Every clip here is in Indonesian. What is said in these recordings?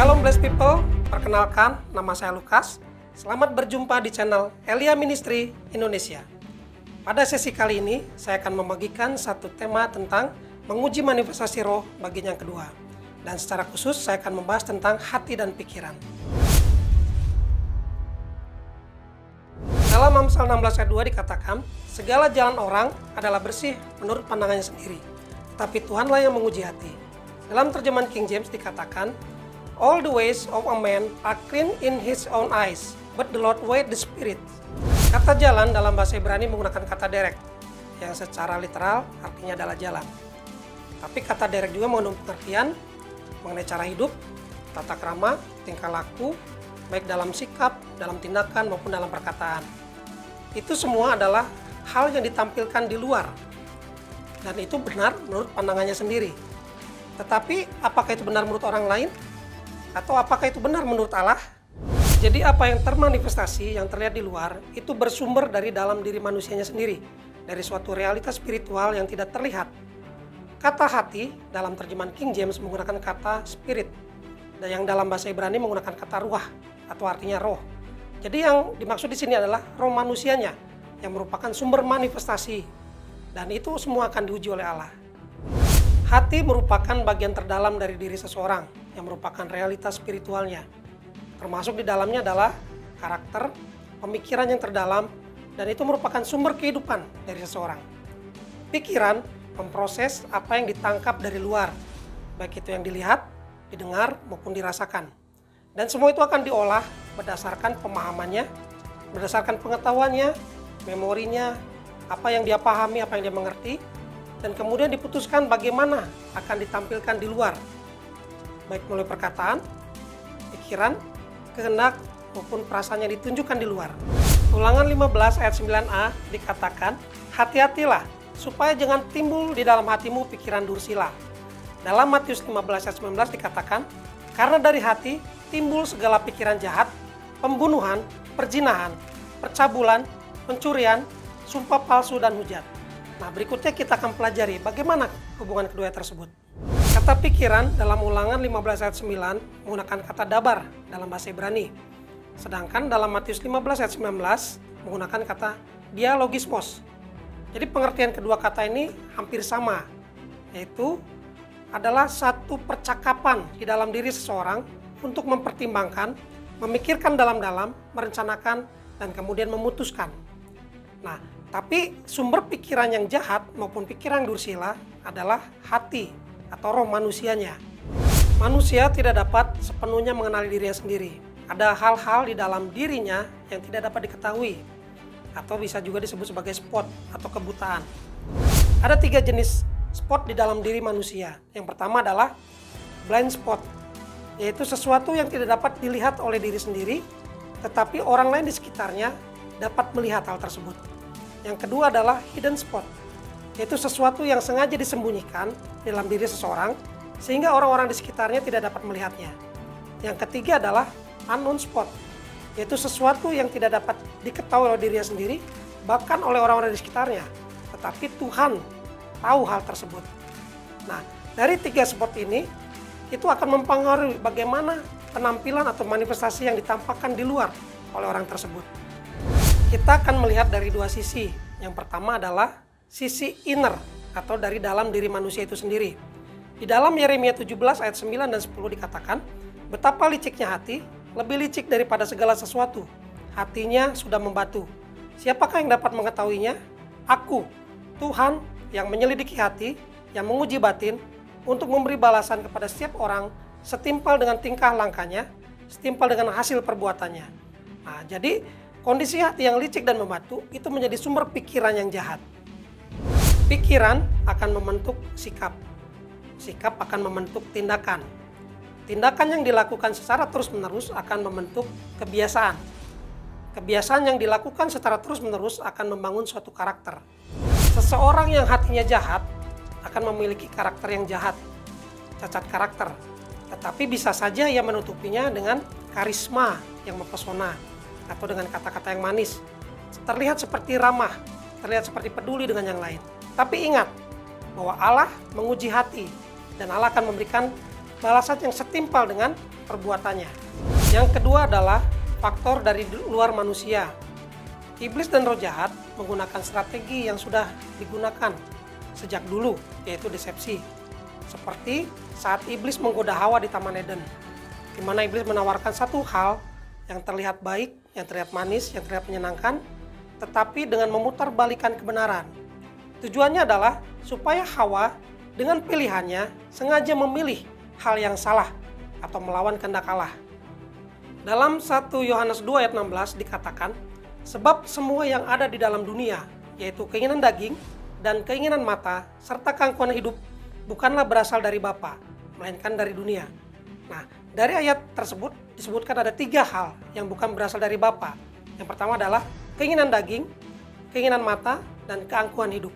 Shalom blessed people, perkenalkan nama saya Lukas. Selamat berjumpa di channel Elia Ministry Indonesia. Pada sesi kali ini, saya akan membagikan satu tema tentang menguji manifestasi roh bagian yang kedua. Dan secara khusus, saya akan membahas tentang hati dan pikiran. Dalam Amsal 16 ayat 2 dikatakan, segala jalan orang adalah bersih menurut pandangannya sendiri, tapi Tuhanlah yang menguji hati. Dalam terjemahan King James dikatakan, all the ways of a man are clean in his own eyes, but the Lord weighs the spirit. Kata jalan dalam bahasa Ibrani menggunakan kata derek, yang secara literal artinya adalah jalan. Tapi kata derek juga mengandung pengertian mengenai cara hidup, tata krama, tingkah laku, baik dalam sikap, dalam tindakan maupun dalam perkataan. Itu semua adalah hal yang ditampilkan di luar. Dan itu benar menurut pandangannya sendiri. Tetapi apakah itu benar menurut orang lain? Atau apakah itu benar menurut Allah? Jadi apa yang termanifestasi, yang terlihat di luar, itu bersumber dari dalam diri manusianya sendiri. Dari suatu realitas spiritual yang tidak terlihat. Kata hati dalam terjemahan King James menggunakan kata spirit. Dan yang dalam bahasa Ibrani menggunakan kata ruah atau artinya roh. Jadi yang dimaksud di sini adalah roh manusianya yang merupakan sumber manifestasi. Dan itu semua akan diuji oleh Allah. Hati merupakan bagian terdalam dari diri seseorang yang merupakan realitas spiritualnya. Termasuk di dalamnya adalah karakter, pemikiran yang terdalam, dan itu merupakan sumber kehidupan dari seseorang. Pikiran memproses apa yang ditangkap dari luar, baik itu yang dilihat, didengar, maupun dirasakan. Dan semua itu akan diolah berdasarkan pemahamannya, berdasarkan pengetahuannya, memorinya, apa yang dia pahami, apa yang dia mengerti, dan kemudian diputuskan bagaimana akan ditampilkan di luar, baik melalui perkataan, pikiran, kehendak, maupun perasaan yang ditunjukkan di luar. Ulangan 15 ayat 9a dikatakan, hati-hatilah supaya jangan timbul di dalam hatimu pikiran dursila. Dalam Matius 15 ayat 19 dikatakan, karena dari hati timbul segala pikiran jahat, pembunuhan, perzinahan, percabulan, pencurian, sumpah palsu, dan hujat. Nah, berikutnya kita akan pelajari bagaimana hubungan kedua tersebut. Kata pikiran dalam Ulangan 15 ayat 9 menggunakan kata dabar dalam bahasa Ibrani. Sedangkan dalam Matius 15 ayat 19 menggunakan kata dialogismos. Jadi pengertian kedua kata ini hampir sama, yaitu adalah satu percakapan di dalam diri seseorang untuk mempertimbangkan, memikirkan dalam-dalam, merencanakan, dan kemudian memutuskan. Nah, tapi sumber pikiran yang jahat maupun pikiran dursila adalah hati atau roh manusianya. Manusia tidak dapat sepenuhnya mengenali dirinya sendiri. Ada hal-hal di dalam dirinya yang tidak dapat diketahui, atau bisa juga disebut sebagai spot atau kebutaan. Ada 3 jenis spot di dalam diri manusia. Yang pertama adalah blind spot, yaitu sesuatu yang tidak dapat dilihat oleh diri sendiri, tetapi orang lain di sekitarnya dapat melihat hal tersebut. Yang kedua adalah hidden spot, yaitu sesuatu yang sengaja disembunyikan dalam diri seseorang, sehingga orang-orang di sekitarnya tidak dapat melihatnya. Yang ketiga adalah unknown spot, yaitu sesuatu yang tidak dapat diketahui oleh dirinya sendiri, bahkan oleh orang-orang di sekitarnya, tetapi Tuhan tahu hal tersebut. Nah, dari 3 spot ini, itu akan mempengaruhi bagaimana penampilan atau manifestasi yang ditampakkan di luar oleh orang tersebut. Kita akan melihat dari 2 sisi. Yang pertama adalah sisi inner atau dari dalam diri manusia itu sendiri. Di dalam Yeremia 17 ayat 9 dan 10 dikatakan, betapa liciknya hati, lebih licik daripada segala sesuatu. Hatinya sudah membatu. Siapakah yang dapat mengetahuinya? Aku, Tuhan yang menyelidiki hati, yang menguji batin, untuk memberi balasan kepada setiap orang setimpal dengan tingkah langkahnya, setimpal dengan hasil perbuatannya. Nah, jadi kondisi hati yang licik dan membatu itu menjadi sumber pikiran yang jahat. Pikiran akan membentuk sikap. Sikap akan membentuk tindakan. Tindakan yang dilakukan secara terus-menerus akan membentuk kebiasaan. Kebiasaan yang dilakukan secara terus-menerus akan membangun suatu karakter. Seseorang yang hatinya jahat akan memiliki karakter yang jahat, cacat karakter. Tetapi bisa saja ia menutupinya dengan karisma yang mempesona atau dengan kata-kata yang manis. Terlihat seperti ramah, terlihat seperti peduli dengan yang lain. Tapi ingat bahwa Allah menguji hati dan Allah akan memberikan balasan yang setimpal dengan perbuatannya. Yang kedua adalah faktor dari luar manusia. Iblis dan roh jahat menggunakan strategi yang sudah digunakan sejak dulu, yaitu desepsi. Seperti saat iblis menggoda Hawa di Taman Eden, di mana iblis menawarkan satu hal yang terlihat baik, yang terlihat manis, yang terlihat menyenangkan, tetapi dengan memutarbalikkan kebenaran. Tujuannya adalah supaya Hawa dengan pilihannya sengaja memilih hal yang salah atau melawan kehendak Allah. Dalam 1 Yohanes 2 ayat 16 dikatakan, sebab semua yang ada di dalam dunia, yaitu keinginan daging dan keinginan mata, serta keangkuhan hidup, bukanlah berasal dari Bapa, melainkan dari dunia. Nah, dari ayat tersebut disebutkan ada 3 hal yang bukan berasal dari Bapa. Yang pertama adalah keinginan daging, keinginan mata, dan keangkuhan hidup.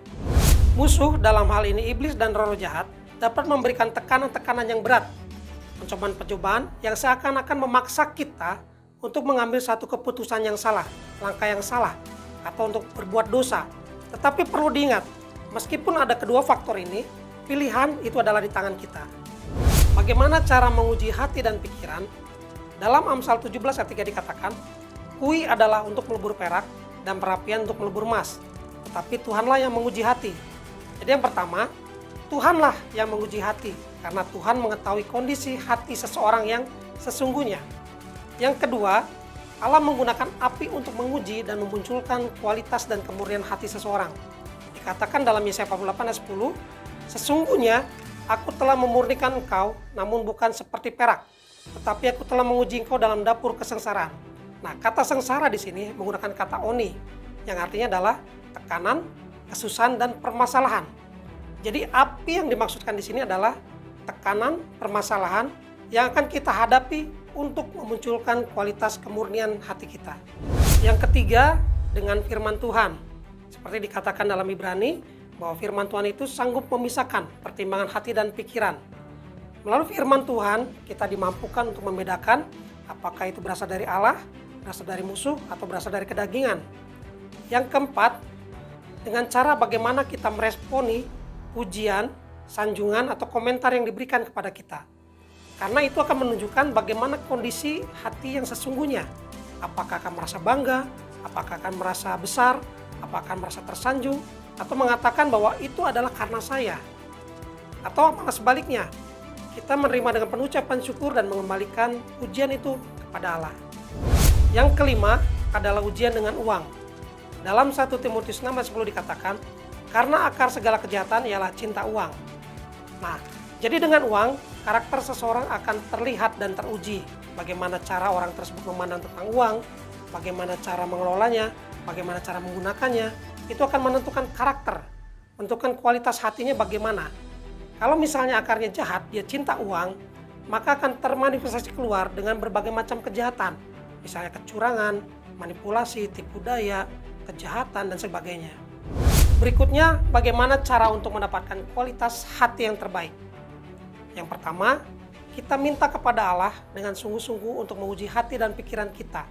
Musuh dalam hal ini iblis dan roh jahat dapat memberikan tekanan-tekanan yang berat, pencobaan-pencobaan yang seakan-akan memaksa kita untuk mengambil satu keputusan yang salah, langkah yang salah, atau untuk berbuat dosa. Tetapi perlu diingat, meskipun ada kedua faktor ini, pilihan itu adalah di tangan kita. Bagaimana cara menguji hati dan pikiran? Dalam Amsal 17 ayat 3 dikatakan, kui adalah untuk melebur perak dan perapian untuk melebur emas, tetapi Tuhanlah yang menguji hati. Jadi yang pertama, Tuhanlah yang menguji hati, karena Tuhan mengetahui kondisi hati seseorang yang sesungguhnya. Yang kedua, Allah menggunakan api untuk menguji dan memunculkan kualitas dan kemurnian hati seseorang. Dikatakan dalam Yesaya 48 ayat 10, sesungguhnya aku telah memurnikan engkau, namun bukan seperti perak, tetapi aku telah menguji engkau dalam dapur kesengsaraan. Nah, kata sengsara di sini menggunakan kata oni, yang artinya adalah tekanan, kesusahan, dan permasalahan. Jadi api yang dimaksudkan di sini adalah tekanan, permasalahan yang akan kita hadapi untuk memunculkan kualitas kemurnian hati kita. Yang ketiga, dengan firman Tuhan. Seperti dikatakan dalam Ibrani, bahwa firman Tuhan itu sanggup memisahkan pertimbangan hati dan pikiran. Melalui firman Tuhan, kita dimampukan untuk membedakan apakah itu berasal dari Allah, berasal dari musuh, atau berasal dari kedagingan. Yang keempat, dengan cara bagaimana kita meresponi pujian, sanjungan, atau komentar yang diberikan kepada kita. Karena itu akan menunjukkan bagaimana kondisi hati yang sesungguhnya. Apakah akan merasa bangga, apakah akan merasa besar, apakah akan merasa tersanjung, atau mengatakan bahwa itu adalah karena saya. Atau malah sebaliknya, kita menerima dengan penuh ucapan syukur dan mengembalikan pujian itu kepada Allah. Yang kelima adalah ujian dengan uang. Dalam 1 Timotius 6 ayat 10 dikatakan, karena akar segala kejahatan ialah cinta uang. Nah, jadi dengan uang, karakter seseorang akan terlihat dan teruji. Bagaimana cara orang tersebut memandang tentang uang, bagaimana cara mengelolanya, bagaimana cara menggunakannya, itu akan menentukan karakter, menentukan kualitas hatinya bagaimana. Kalau misalnya akarnya jahat, dia cinta uang, maka akan termanifestasi keluar dengan berbagai macam kejahatan. Misalnya kecurangan, manipulasi, tipu daya, kejahatan, dan sebagainya. Berikutnya, bagaimana cara untuk mendapatkan kualitas hati yang terbaik? Yang pertama, kita minta kepada Allah dengan sungguh-sungguh untuk menguji hati dan pikiran kita,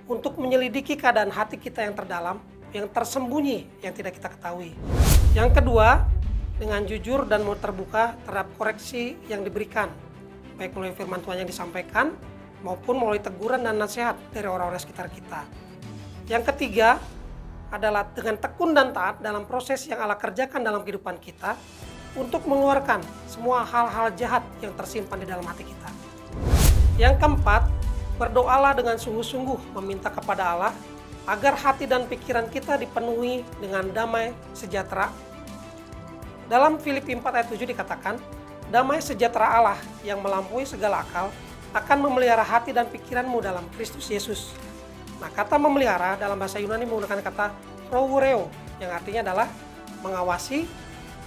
untuk menyelidiki keadaan hati kita yang terdalam, yang tersembunyi, yang tidak kita ketahui. Yang kedua, dengan jujur dan mau terbuka terhadap koreksi yang diberikan, baik melalui firman Tuhan yang disampaikan, maupun melalui teguran dan nasihat dari orang-orang sekitar kita. Yang ketiga, adalah dengan tekun dan taat dalam proses yang Allah kerjakan dalam kehidupan kita untuk mengeluarkan semua hal-hal jahat yang tersimpan di dalam hati kita. Yang keempat, berdoalah dengan sungguh-sungguh meminta kepada Allah agar hati dan pikiran kita dipenuhi dengan damai sejahtera. Dalam Filipi 4 ayat 7 dikatakan, damai sejahtera Allah yang melampaui segala akal akan memelihara hati dan pikiranmu dalam Kristus Yesus. Nah, kata memelihara dalam bahasa Yunani menggunakan kata proureo, yang artinya adalah mengawasi,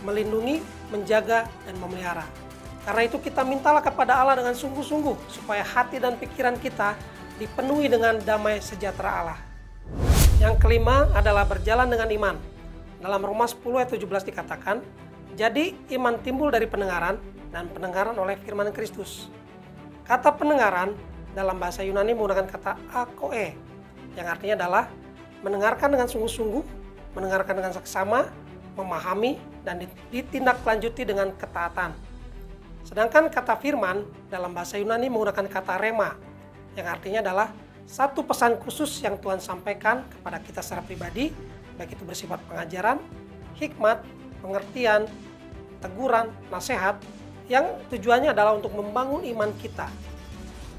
melindungi, menjaga, dan memelihara. Karena itu kita mintalah kepada Allah dengan sungguh-sungguh supaya hati dan pikiran kita dipenuhi dengan damai sejahtera Allah. Yang kelima adalah berjalan dengan iman. Dalam Roma 10 ayat 17 dikatakan, jadi iman timbul dari pendengaran dan pendengaran oleh firman Kristus. Kata pendengaran dalam bahasa Yunani menggunakan kata akoe, yang artinya adalah mendengarkan dengan sungguh-sungguh, mendengarkan dengan seksama, memahami, dan ditindaklanjuti dengan ketaatan. Sedangkan kata firman dalam bahasa Yunani menggunakan kata rema, yang artinya adalah satu pesan khusus yang Tuhan sampaikan kepada kita secara pribadi, baik itu bersifat pengajaran, hikmat, pengertian, teguran, nasihat, yang tujuannya adalah untuk membangun iman kita.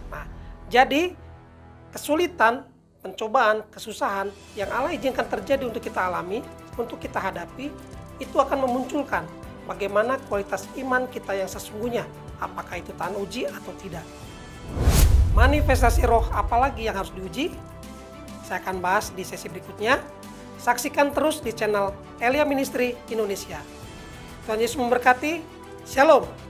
Nah, jadi kesulitan, pencobaan, kesusahan yang Allah izinkan terjadi untuk kita alami, untuk kita hadapi, itu akan memunculkan bagaimana kualitas iman kita yang sesungguhnya, apakah itu tahan uji atau tidak. Manifestasi roh apalagi yang harus diuji? Saya akan bahas di sesi berikutnya. Saksikan terus di channel Elia Ministry Indonesia. Tuhan Yesus memberkati. Shalom.